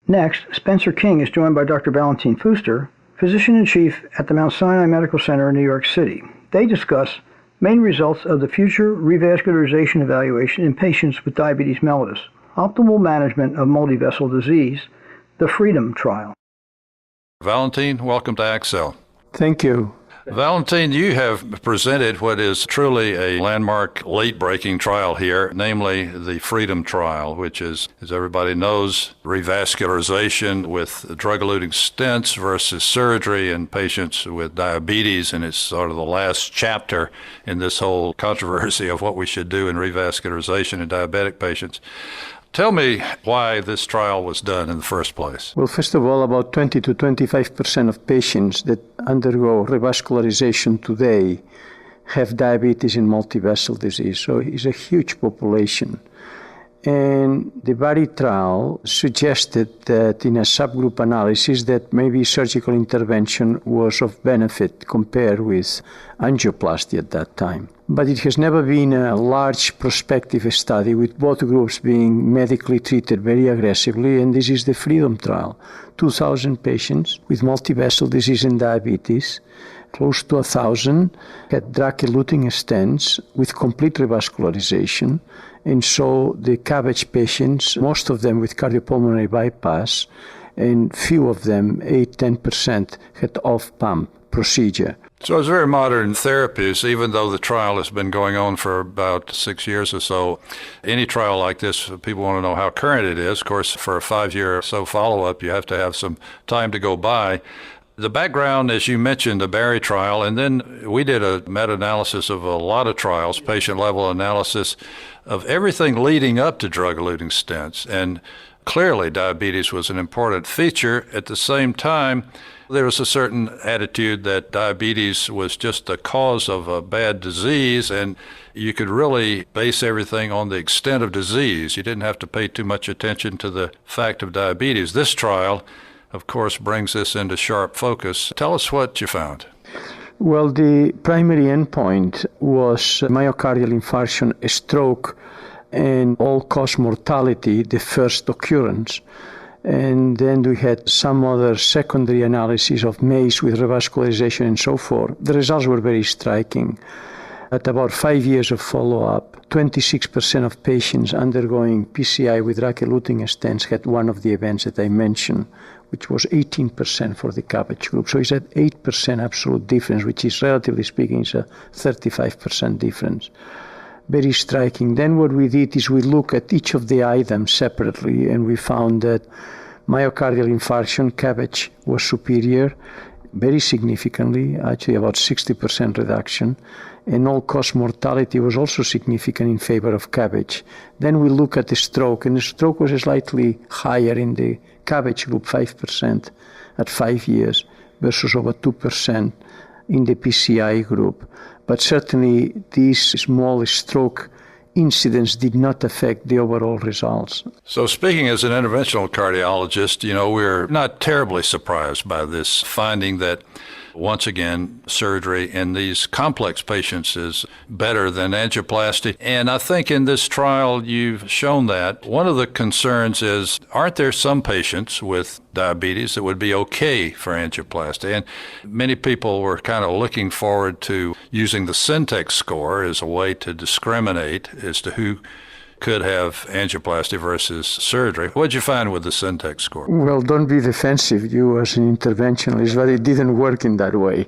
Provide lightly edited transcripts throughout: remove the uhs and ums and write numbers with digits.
Next, Spencer King is joined by Dr. Valentin Fuster, Physician-in-Chief at the Mount Sinai Medical Center in New York City. They discuss main results of the future revascularization evaluation in patients with diabetes mellitus, optimal management of multivessel disease, the FREEDOM trial. Valentin, welcome to ACCEL. Thank you. Valentin, you have presented what is truly a landmark late-breaking trial here, namely the FREEDOM trial, which is, as everybody knows, revascularization with drug-eluting stents versus surgery in patients with diabetes, and it's sort of the last chapter in this whole controversy of what we should do in revascularization in diabetic patients. Tell me why this trial was done in the first place. Well, first of all, about 20 to 25% of patients that undergo revascularization today have diabetes and multivessel disease, so it's a huge population. And the BARI trial suggested that in a subgroup analysis that maybe surgical intervention was of benefit compared with angioplasty at that time. But it has never been a large prospective study with both groups being medically treated very aggressively, and this is the FREEDOM trial. 2,000 patients with multivessel disease and diabetes, close to 1,000 had drug-eluting stents with complete revascularization, and so the CABG patients, most of them with cardiopulmonary bypass, and few of them, 8-10%, had off-pump procedure. So it's very modern therapies, even though the trial has been going on for about 6 years or so. Any trial like this, people want to know how current it is. Of course, for a 5-year or so follow-up, you have to have some time to go by. The background, as you mentioned, the BARI trial, and then we did a meta-analysis of a lot of trials, patient-level analysis of everything leading up to drug-eluting stents. And clearly, diabetes was an important feature. At the same time, there was a certain attitude that diabetes was just the cause of a bad disease, and you could really base everything on the extent of disease. You didn't have to pay too much attention to the fact of diabetes. This trial, of course, brings this into sharp focus. Tell us what you found. Well, the primary endpoint was myocardial infarction, a stroke, and all-cause mortality, the first occurrence. And then we had some other secondary analysis of MACE with revascularization and so forth. The results were very striking. At about 5 years of follow-up, 26% of patients undergoing PCI with drug-eluting stents had one of the events that I mentioned, which was 18% for the CABG group. So it's at 8% absolute difference, which is, relatively speaking, is a 35% difference. Very striking. Then what we did is we looked at each of the items separately, and we found that myocardial infarction, CABG, was superior, very significantly, actually about 60% reduction, and all-cause mortality was also significant in favor of CABG. Then we look at the stroke, and the stroke was slightly higher in the CABG group, 5% at 5 years, versus over 2% in the PCI group. But certainly these small stroke incidents did not affect the overall results. So speaking as an interventional cardiologist, we're not terribly surprised by this finding that, once again, surgery in these complex patients is better than angioplasty. And I think in this trial you've shown that. One of the concerns is, aren't there some patients with diabetes that would be okay for angioplasty? And many people were kind of looking forward to using the Syntax score as a way to discriminate as to who could have angioplasty versus surgery. What did you find with the Syntax score? Well, don't be defensive, you as an interventionalist, but it didn't work in that way.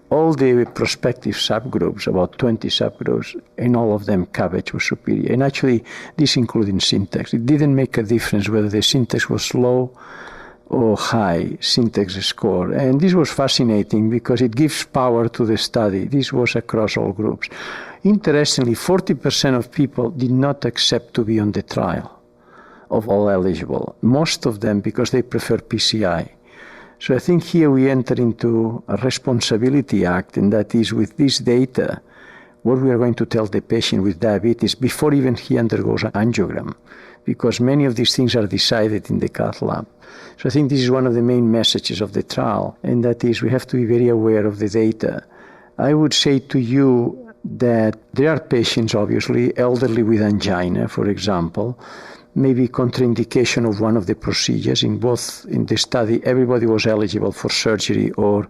All the prospective subgroups, about 20 subgroups, in all of them, CABG was superior. And actually, this including Syntax. It didn't make a difference whether the Syntax was low or high Syntax score. And this was fascinating because it gives power to the study. This was across all groups. Interestingly, 40% of people did not accept to be on the trial of all eligible, most of them because they prefer PCI. So I think here we enter into a responsibility act, and that is with this data, what we are going to tell the patient with diabetes before even he undergoes an angiogram, because many of these things are decided in the cath lab. So I think this is one of the main messages of the trial, and that is we have to be very aware of the data. I would say to you that there are patients, obviously, elderly with angina, for example, maybe contraindication of one of the procedures. In the study, everybody was eligible for surgery or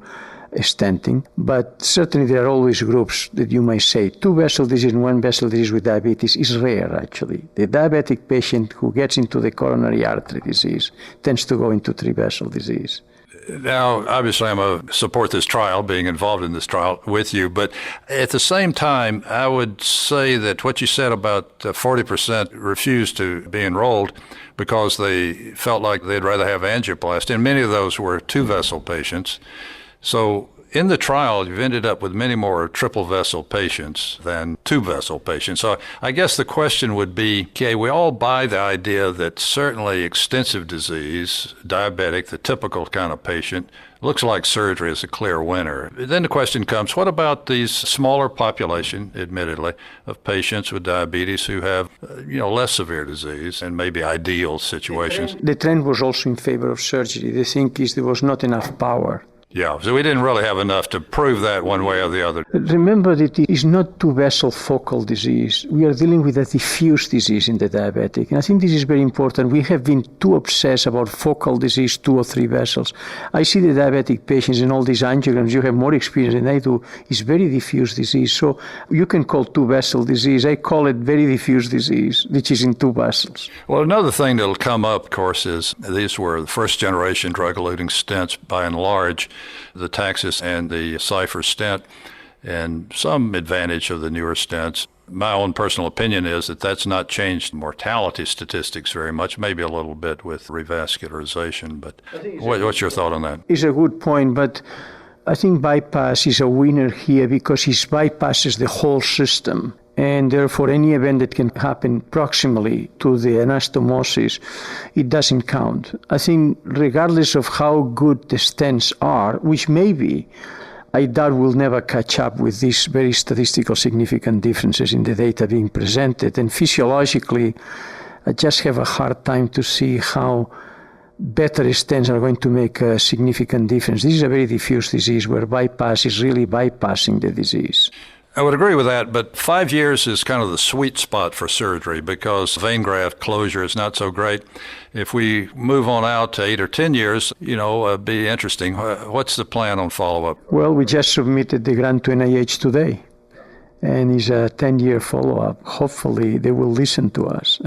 stenting, but certainly there are always groups that you might say 2 vessel disease and 1 vessel disease with diabetes is rare, actually. The diabetic patient who gets into the coronary artery disease tends to go into 3 vessel disease. Now, obviously, I'm going to support this trial, being involved in this trial with you, but at the same time, I would say that what you said about 40% refused to be enrolled because they felt like they'd rather have angioplasty, and many of those were 2-vessel patients. So in the trial, you've ended up with many more triple vessel patients than 2-vessel patients. So I guess the question would be, okay, we all buy the idea that certainly extensive disease, diabetic, the typical kind of patient, looks like surgery is a clear winner. Then the question comes, what about these smaller population, admittedly, of patients with diabetes who have, less severe disease and maybe ideal situations? The trend was also in favor of surgery. The thing is there was not enough power. Yeah, so we didn't really have enough to prove that one way or the other. Remember that it is not 2-vessel focal disease. We are dealing with a diffuse disease in the diabetic. And I think this is very important. We have been too obsessed about focal disease, 2 or 3 vessels. I see the diabetic patients in all these angiograms. You have more experience than I do. It's very diffuse disease. So you can call 2-vessel disease. I call it very diffuse disease, which is in 2 vessels. Well, another thing that'll come up, of course, is these were the first-generation drug-eluting stents by and large, the Taxus and the Cypher stent, and some advantage of the newer stents. My own personal opinion is that that's not changed mortality statistics very much, maybe a little bit with revascularization. But what's your thought on that? It's a good point, but I think bypass is a winner here because it bypasses the whole system. And therefore, any event that can happen proximally to the anastomosis, it doesn't count. I think regardless of how good the stents are, which maybe, I doubt we'll never catch up with these very statistical significant differences in the data being presented. And physiologically, I just have a hard time to see how better stents are going to make a significant difference. This is a very diffuse disease where bypass is really bypassing the disease. I would agree with that, but 5 years is kind of the sweet spot for surgery because vein graft closure is not so great. If we move on out to 8 or 10 years, it'd be interesting. What's the plan on follow-up? Well, we just submitted the grant to NIH today, and it's a 10-year follow-up. Hopefully, they will listen to us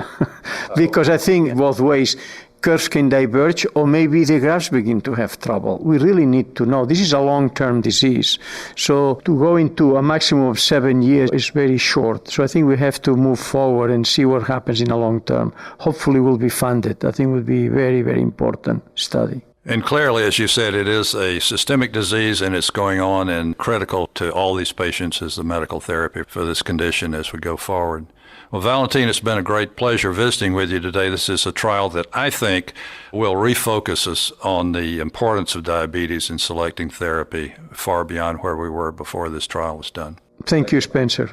because I think both ways, curves can diverge, or maybe the grafts begin to have trouble. We really need to know. This is a long-term disease. So to go into a maximum of 7 years is very short. So I think we have to move forward and see what happens in the long term. Hopefully we'll be funded. I think it would be a very, very important study. And clearly, as you said, it is a systemic disease and it's going on, and critical to all these patients is the medical therapy for this condition as we go forward. Well, Valentin, it's been a great pleasure visiting with you today. This is a trial that I think will refocus us on the importance of diabetes in selecting therapy far beyond where we were before this trial was done. Thank you, Spencer.